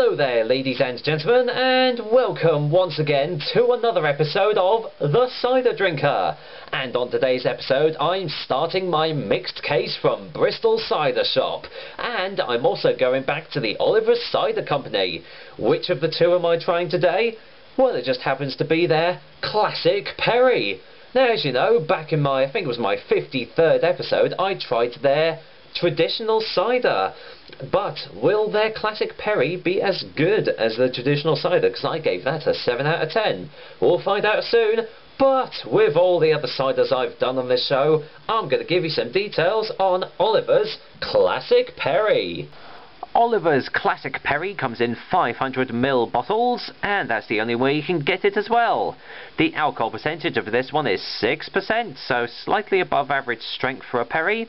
Hello there, ladies and gentlemen, and welcome once again to another episode of The Cider Drinker. And on today's episode, I'm starting my mixed case from Bristol Cider Shop, and I'm also going back to the Oliver's Cider Company. Which of the two am I trying today? Well, it just happens to be their Classic Perry. Now, as you know, back in I think it was my 53rd episode, I tried their traditional cider. But will their Classic Perry be as good as the traditional cider? Because I gave that a 7 out of 10. We'll find out soon. But with all the other ciders I've done on this show, I'm going to give you some details on Oliver's Classic Perry. Oliver's Classic Perry comes in 500ml bottles, and that's the only way you can get it as well. The alcohol percentage of this one is 6%, so slightly above average strength for a Perry.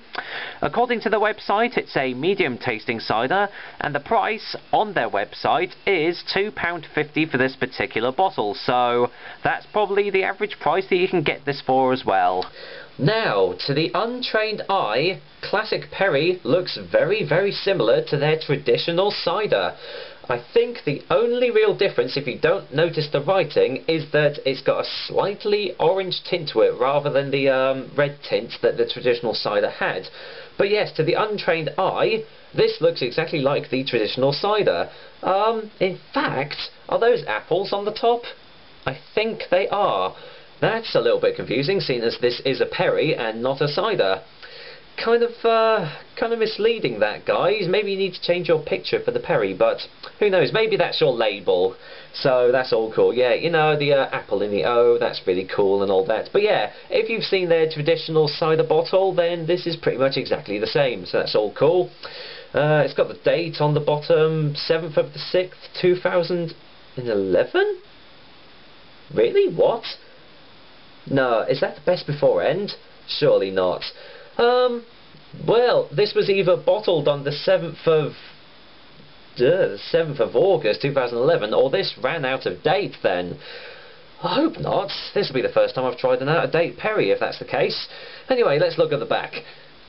According to the website, it's a medium tasting cider, and the price on their website is £2.50 for this particular bottle, so that's probably the average price that you can get this for as well. Now, to the untrained eye, Classic Perry looks very, very similar to their traditional cider. I think the only real difference, if you don't notice the writing, is that it's got a slightly orange tint to it rather than the red tint that the traditional cider had. But yes, to the untrained eye, this looks exactly like the traditional cider. In fact, are those apples on the top? I think they are. That's a little bit confusing, seeing as this is a Perry and not a cider. Kind of misleading, that, guys. Maybe you need to change your picture for the Perry, but who knows? Maybe that's your label. So that's all cool. Yeah, you know, the apple in the O, that's really cool and all that. But yeah, if you've seen their traditional cider bottle, then this is pretty much exactly the same. So that's all cool. It's got the date on the bottom, 7th of the 6th, 2011? Really? What? No, is that the best before end? Surely not. Well, this was either bottled on the 7th of August 2011, or this ran out of date then. I hope not. This will be the first time I've tried an out-of-date Perry, if that's the case. Anyway, let's look at the back.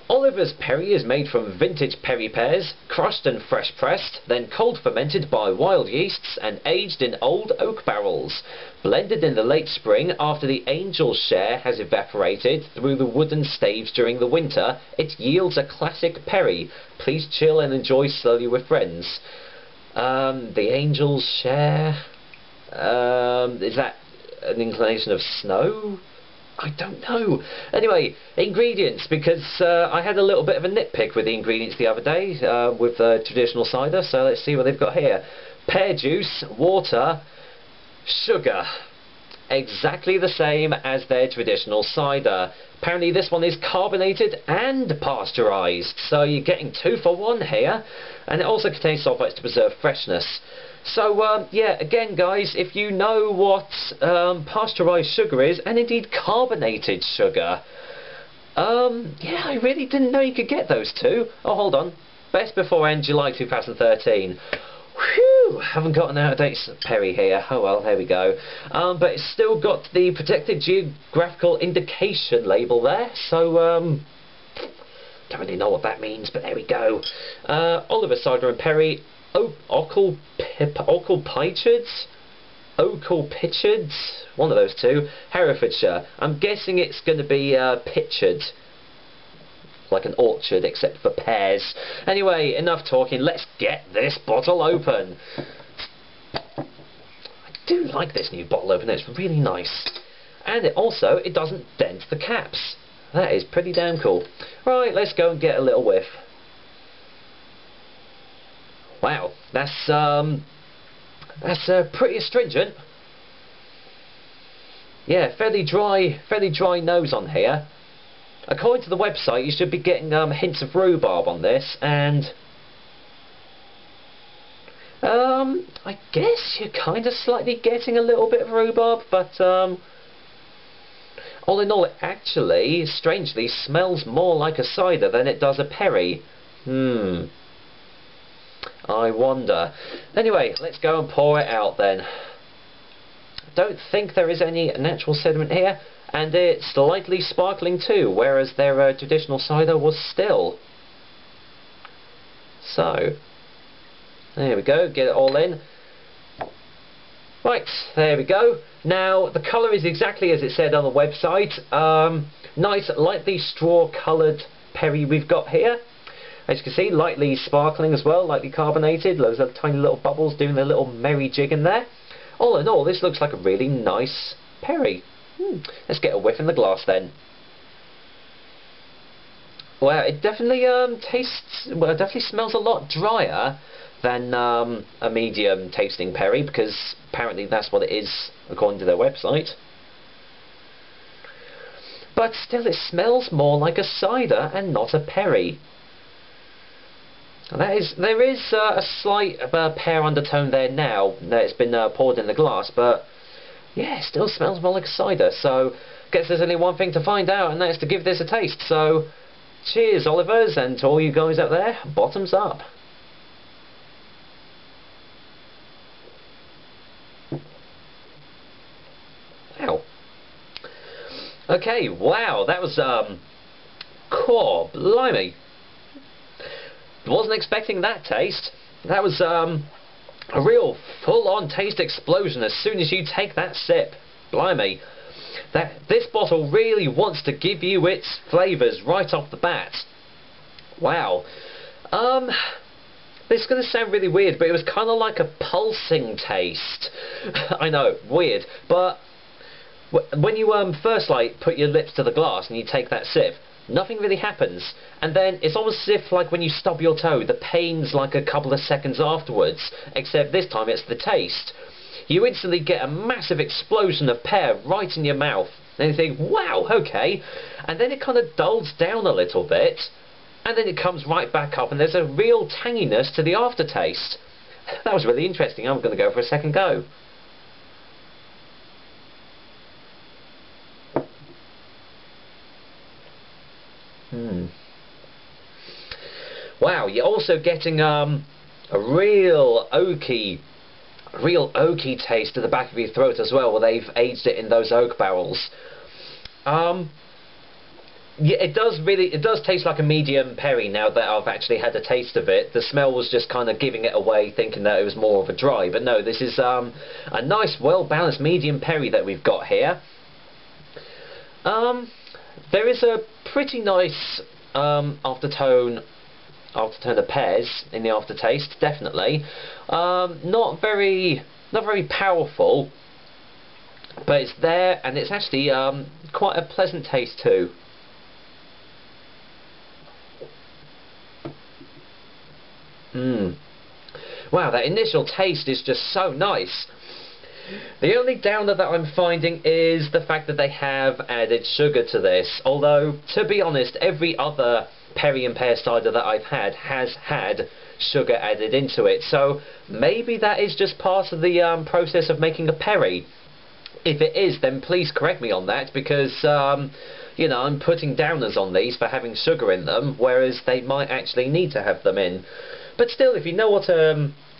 Oliver's Perry is made from vintage Perry pears, crushed and fresh pressed, then cold fermented by wild yeasts and aged in old oak barrels. Blended in the late spring after the angel's share has evaporated through the wooden staves during the winter, it yields a classic Perry. Please chill and enjoy slowly with friends. The angel's share? Is that an inclination of snow? I don't know. Anyway, ingredients, because I had a little bit of a nitpick with the ingredients the other day with traditional cider, so let's see what they've got here. Pear juice, water, sugar. Exactly the same as their traditional cider. Apparently this one is carbonated and pasteurised, so you're getting 2 for 1 here. And it also contains sulfites to preserve freshness. So, yeah, again, guys, if you know what pasteurised sugar is, and indeed carbonated sugar, yeah, I really didn't know you could get those two. Oh, hold on. Best before end, July 2013. Whew, haven't got an out-of-date Perry here. Oh well, there we go. But it's still got the protected geographical indication label there, so, don't really know what that means, but there we go. Oliver Cider and Perry, Ockle Pichards, one of those two, Herefordshire. I'm guessing it's going to be Pictured, like an orchard except for pears. Anyway, enough talking, let's get this bottle open. I do like this new bottle opener, it's really nice. And it doesn't dent the caps. That is pretty damn cool. Right, let's go and get a little whiff. Wow, that's pretty astringent. Yeah, fairly dry nose on here. According to the website, you should be getting hints of rhubarb on this, and I guess you're kind of slightly getting a little bit of rhubarb, but all in all, it actually, strangely, smells more like a cider than it does a Perry. I wonder. Anyway, let's go and pour it out then. Don't think there is any natural sediment here, and it's slightly sparkling too, whereas their traditional cider was still. So, There we go, get it all in. Right, there we go. Now, the colour is exactly as it said on the website. Nice, lightly straw-coloured perry we've got here. As you can see, lightly sparkling as well, lightly carbonated. Loads of tiny little bubbles doing their little merry jig in there. All in all, this looks like a really nice perry. Let's get a whiff in the glass then. Well, it definitely definitely smells a lot drier than a medium tasting perry, because apparently that's what it is according to their website. But still, it smells more like a cider and not a perry. There is a slight pear undertone there now that it's been poured in the glass, but yeah, it still smells more like a cider. So, guess there's only one thing to find out, and that is to give this a taste. So, cheers, Olivers, and to all you guys out there, bottoms up. Wow. Okay, wow, that was cool, blimey. Wasn't expecting that taste. That was a real full-on taste explosion as soon as you take that sip. Blimey. This bottle really wants to give you its flavours right off the bat. Wow. This is going to sound really weird, but it was kind of like a pulsing taste. I know, weird, but when you first put your lips to the glass and you take that sip, nothing really happens, and then it's almost as if when you stub your toe, the pain's like a couple of seconds afterwards, except this time it's the taste. You instantly get a massive explosion of pear right in your mouth, and you think, wow, okay, and then it kind of dulls down a little bit, and then it comes right back up, and there's a real tanginess to the aftertaste. That was really interesting. I'm going to go for a second go. Wow, you're also getting a real oaky taste at the back of your throat as well, where they've aged it in those oak barrels. Yeah, it does taste like a medium perry now that I've actually had a taste of it. The smell was just kind of giving it away, thinking that it was more of a dry, but no, this is a nice, well-balanced medium perry that we've got here. There is a pretty nice aftertone of pears in the aftertaste, definitely. Not very powerful, but it's there, and it's actually quite a pleasant taste too. Wow, that initial taste is just so nice. The only downer that I'm finding is the fact that they have added sugar to this, although, to be honest, every other perry and pear cider that I've had has had sugar added into it, so maybe that is just part of the process of making a perry. If it is, then please correct me on that, because you know, I'm putting downers on these for having sugar in them, whereas they might actually need to have them in. But still, if you know what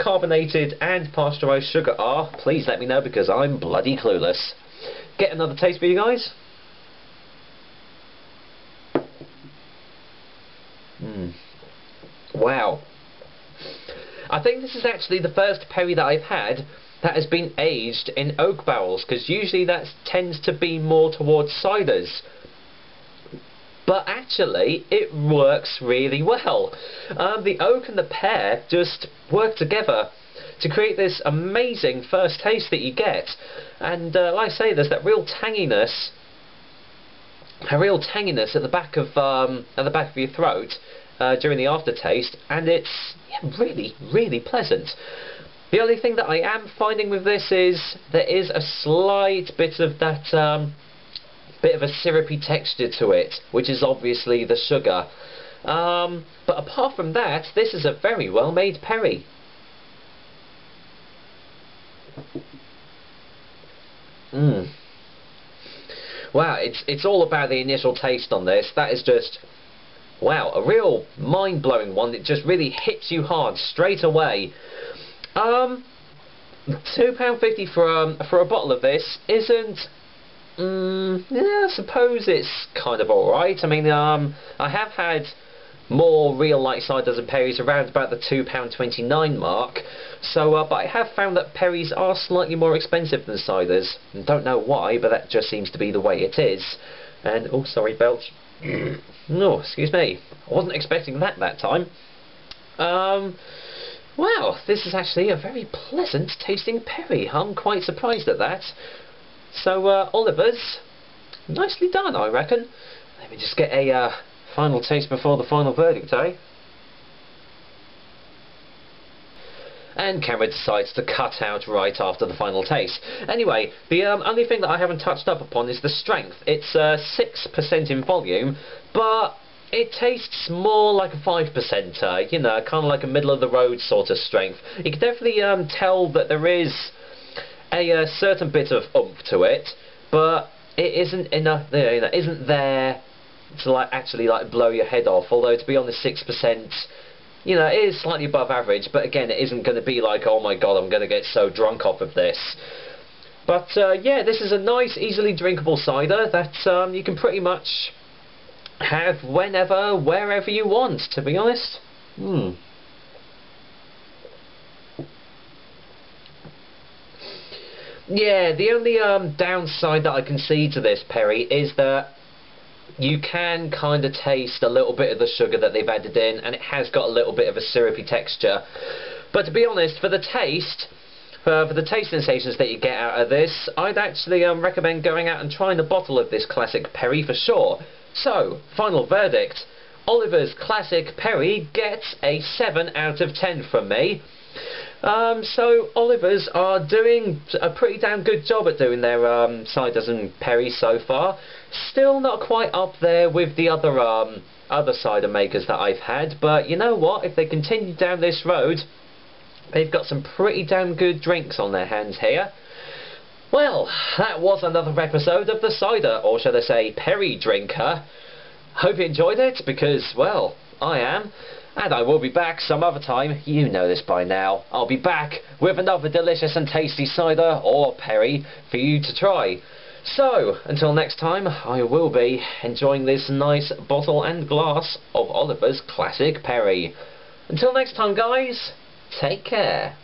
carbonated and pasteurised sugar are, please let me know, because I'm bloody clueless. Get another taste for you guys. Wow. I think this is actually the first perry that I've had that has been aged in oak barrels, because usually that tends to be more towards ciders. But actually, it works really well. The oak and the pear just work together to create this amazing first taste that you get. And like I say, there's that real tanginess, at the back of your throat during the aftertaste, and it's really, really pleasant. The only thing that I am finding with this is there is a slight bit of that bit of a syrupy texture to it, which is obviously the sugar. But apart from that, this is a very well made perry. Wow, it's all about the initial taste on this. That is just, wow, a real mind-blowing one. It just really hits you hard straight away. £2.50 for a bottle of this isn't. Yeah, I suppose it's kind of alright. I mean, I have had more real light ciders and perries around about the £2.29 mark. So, but I have found that perries are slightly more expensive than ciders. And don't know why, but that just seems to be the way it is. And, oh, sorry, belch. No, excuse me. I wasn't expecting that time. Wow, this is actually a very pleasant tasting perry. I'm quite surprised at that. So, Oliver's, nicely done, I reckon. Let me just get a final taste before the final verdict, eh? And Cameron decides to cut out right after the final taste. Anyway, the only thing that I haven't touched up upon is the strength. It's 6% in volume, but it tastes more like a 5%, you know, kind of like a middle-of-the-road sort of strength. You can definitely tell that there is a certain bit of oomph to it, but it isn't enough, you know, isn't there to actually blow your head off. Although, to be honest, 6%, you know, it is slightly above average, but again, it isn't going to be like, oh my god, I'm going to get so drunk off of this. But yeah, this is a nice, easily drinkable cider that you can pretty much have whenever, wherever you want, to be honest. Yeah, the only downside that I can see to this perry is that you can kind of taste a little bit of the sugar that they've added in, and it has got a little bit of a syrupy texture. But to be honest, for the taste, for the taste sensations that you get out of this, I'd actually recommend going out and trying a bottle of this classic perry for sure. So, final verdict. Oliver's Classic Perry gets a 7 out of 10 from me. So Oliver's are doing a pretty damn good job at doing their ciders and perries so far. Still not quite up there with the other cider makers that I've had, but you know what? If they continue down this road, they've got some pretty damn good drinks on their hands here. Well, that was another episode of the Cider, or should I say, Perry Drinker. Hope you enjoyed it, because, well, I am. And I will be back some other time, you know this by now. I'll be back with another delicious and tasty cider, or perry, for you to try. So, until next time, I will be enjoying this nice bottle and glass of Oliver's Classic Perry. Until next time, guys, take care.